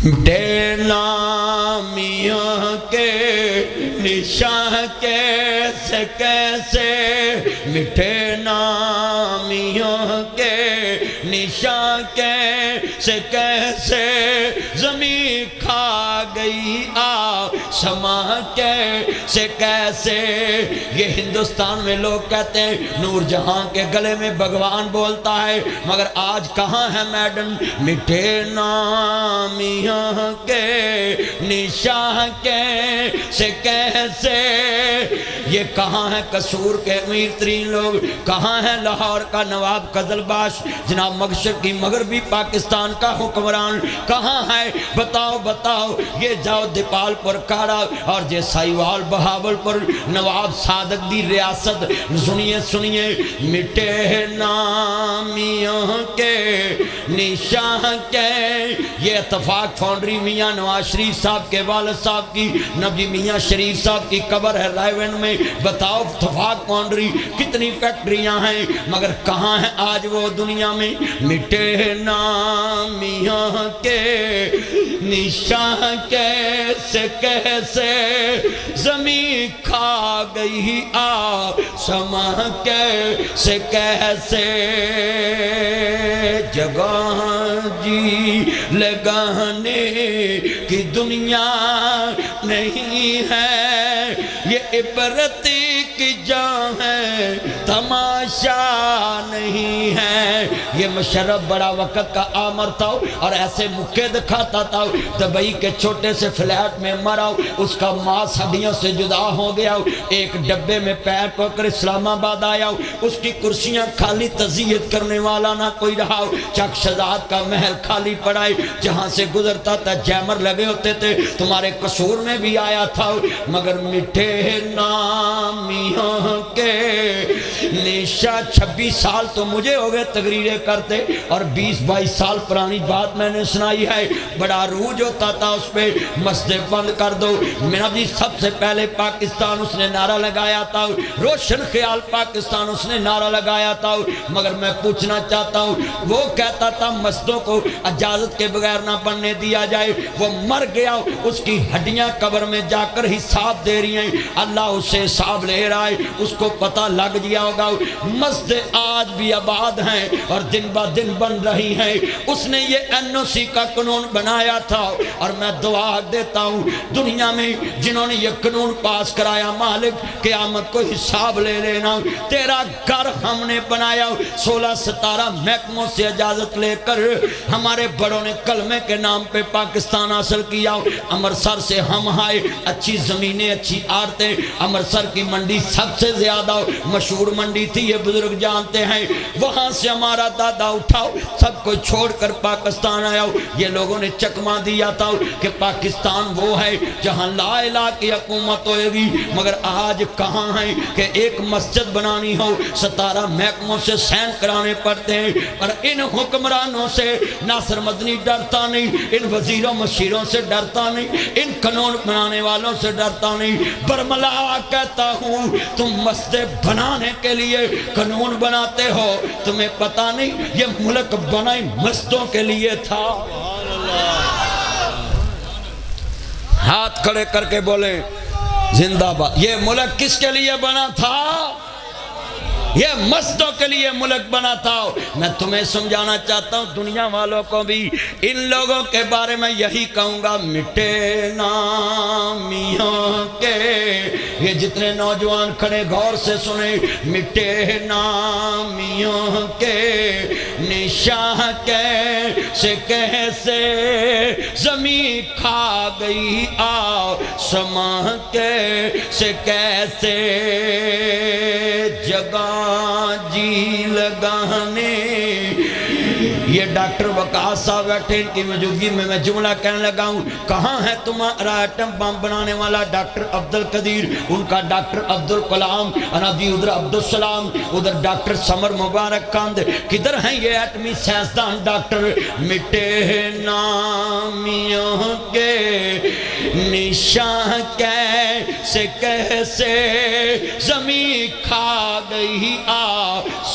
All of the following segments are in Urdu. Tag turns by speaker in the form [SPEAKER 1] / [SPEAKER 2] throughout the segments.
[SPEAKER 1] مٹے نامیوں کے نشان کیسے کیسے، مٹے نامیوں کے نشان کیسے کیسے، زمین کھا گئی آسماں کیسے کیسے۔ یہ ہندوستان میں لوگ کہتے ہیں نور جہاں کے گلے میں بھگوان بولتا ہے، مگر آج کہاں ہے میڈم؟ مٹے نامیوں کے نشان کیسے کیسے۔ یہ کہاں ہے قصور کے امیر ترین لوگ؟ کہاں ہے لاہور کا نواب قزلباش، جناب مشرقی مغربی پاکستان کا حکمران کہاں ہے؟ بتاؤ بتاؤ۔ یہ جاؤ دیپال پر کارا اور یہ سائیوال بہاول پر نواب صادق دی ریاست، سنیے سنیے۔ مٹے نامیوں کے نشان کے، یہ اتفاق فاؤنڈری میاں نواز شریف صاحب کے والد صاحب کی، نبی میاں شریف صاحب کی قبر ہے رائے ون میں۔ بتاؤ اتفاق فاؤنڈری کتنی فیکٹریاں ہیں، مگر کہاں ہیں آج وہ دنیا میں؟ مٹے نامیوں کے نشان کیسے کیسے، زمین کھا گئی آسماں کیسے کیسے۔ جگہ جی لگانے کی دنیا نہیں ہے، یہ عبرت کی جان ہے تماشا نہیں ہے۔ یہ مشرف بڑا وقت کا آمر تھا اور ایسے مکے دکھاتا تھا، دبئی کے چھوٹے سے فلیٹ میں مرا، اس کا ماس ہڈیوں سے جدا ہو گیا، ایک ڈبے میں پیر کو کر اسلام آباد آیا، اس کی کرسیاں خالی، تزیت کرنے والا نہ کوئی رہا، چک شہزاد کا محل خالی پڑا ہے، جہاں سے گزرتا تھا جیمر لگے ہوتے تھے، تمہارے قصور میں بھی آیا تھا، مگر مٹے نامیوں کے نشان۔ 26 سال تو مجھے ہو گئے تقریریں کرتے، اور 20-22 سال پرانی بات میں نے سنائی ہے، بڑا روج ہوتا تھا اس پہ، مسجد بند کر دو۔ میرا بھی سب سے پہلے پاکستان اس نے نعرہ لگایا تھا، روشن خیال پاکستان اس نے نعرہ لگایا تھا، مگر میں پوچھنا چاہتا ہوں، وہ کہتا تھا مسجدوں کو اجازت کے بغیر نہ بننے دیا جائے، وہ مر گیا، اس کی ہڈیاں قبر میں جا کر حساب دے رہی ہیں، اللہ اسے حساب لے رہا ہے، اس کو پتہ لگ گیا ہوگا۔ مسجد آج بھی آباد ہیں اور دن با دن بن رہی ہیں، اس نے یہ NOC کا قانون بنایا تھا، اور میں دعا دیتا ہوں دنیا میں جنہوں نے یہ قانون پاس کرایا، مالک قیامت کو حساب لے لینا۔ تیرا گھر ہم نے بنایا، 16-17 محکموں سے اجازت لے کر ہمارے بڑوں نے کلمے کے نام پہ پاکستان حاصل کیا، امرتسر سے ہم آئے، اچھی زمینیں، اچھی عارتیں، امرتسر کی منڈی سب سے زیادہ مشہور منڈی تھی، یہ بزرگ جانتے ہیں، وہاں سے ہمارا دادا اٹھاؤ سب کو چھوڑ کر پاکستان آیا۔ یہ لوگوں نے چکمہ دیا تھا کہ پاکستان وہ ہے جہاں لا الہ کی حکومت ہوئے گی، مگر آج کہاں ہے کہ ایک مسجد بنانی ہو 17 محکموں سے سین کرانے پڑتے ہیں، اور ان حکمرانوں سے ناصر مدنی ڈرتا نہیں، ان وزیروں مشیروں سے ڈرتا نہیں، ان قانون بنانے والوں سے ڈرتا نہیں۔ برملا کہتا ہوں تم مسجد بنانے کے لیے قانون بناتے ہو، تمہیں پتہ نہیں یہ ملک بنائی مسجدوں کے لیے تھا۔ ہاتھ کھڑے کر کے بولیں زندہ باد۔ یہ ملک کس کے لیے بنا تھا؟ یہ مسجدوں کے لیے ملک بنا تھا۔ میں تمہیں سمجھانا چاہتا ہوں، دنیا والوں کو بھی ان لوگوں کے بارے میں یہی کہوں گا، مٹے نامیوں کے، یہ جتنے نوجوان کھڑے غور سے سنیں، مٹے نامیوں کے نشان کیسے کیسے، زمین کھا گئی آسماں کیسے کیسے، جگہ جی لگانے۔ یہ ڈاکٹر وقاص صاحب بیٹھے، ان کی موجودگی میں جملہ کہنے لگا ہوں، کہاں ہے تمہارا ایٹم بم بنانے والا ڈاکٹر عبدالقدیر، ان کا ڈاکٹر عبدالکلام، انادی ادھر عبدالسلام، ادھر ڈاکٹر سمر مبارک کاند، کدھر ہیں یہ ایٹمی سائنسدان ڈاکٹر؟ مٹے نامیوں کے نشان کیسے کیسے، زمین کھا گئی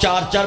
[SPEAKER 1] 4-4,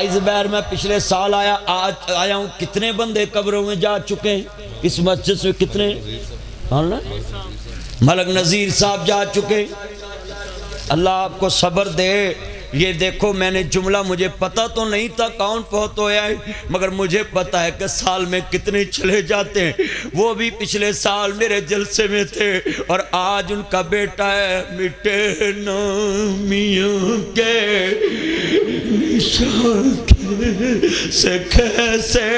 [SPEAKER 1] بھائی زبیر میں پچھلے سال آج آیا ہوں، کتنے بندے قبروں میں جا چکے ہیں اس مسجد سے؟ کتنے؟ ملک نذیر صاحب جا چکے۔ اللہ آپ کو صبر دے۔ یہ دیکھو میں نے جملہ، مجھے پتا تو نہیں تھا کون فوت ہویا ہے، مگر مجھے پتا ہے کہ سال میں کتنے چلے جاتے ہیں۔ وہ بھی پچھلے سال میرے جلسے میں تھے اور آج ان کا بیٹا ہے۔ مٹے نامیوں کے نشان سے کیسے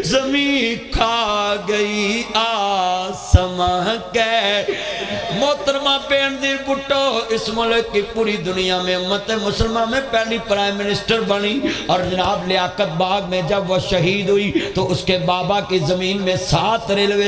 [SPEAKER 1] زمین کھا گئی آسمان کے۔ محترمہ بینظیر بھٹو اس ملک کی پوری دنیا میں امت مسلمہ میں پہلی پرائم منسٹر بنی، اور جناب لیاقت باغ میں جب وہ شہید ہوئی تو اس کے بابا کی زمین میں 7 ریلوے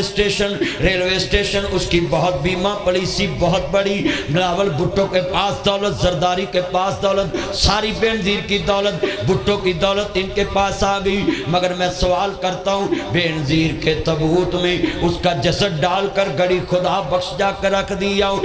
[SPEAKER 1] اسٹیشن اس کی بہت بیمہ پالیسی بہت بڑی۔ بلاول بھٹو کے پاس دولت، زرداری کے پاس دولت، ساری بینظیر کی دولت، بھٹو کی دولت ان کے پاس آ گئی۔ مگر میں سوال کرتا ہوں، بینظیر کے تابوت میں اس کا جسد ڈال کر گڑی خدا بخش جا کر رکھ دیا ہوں۔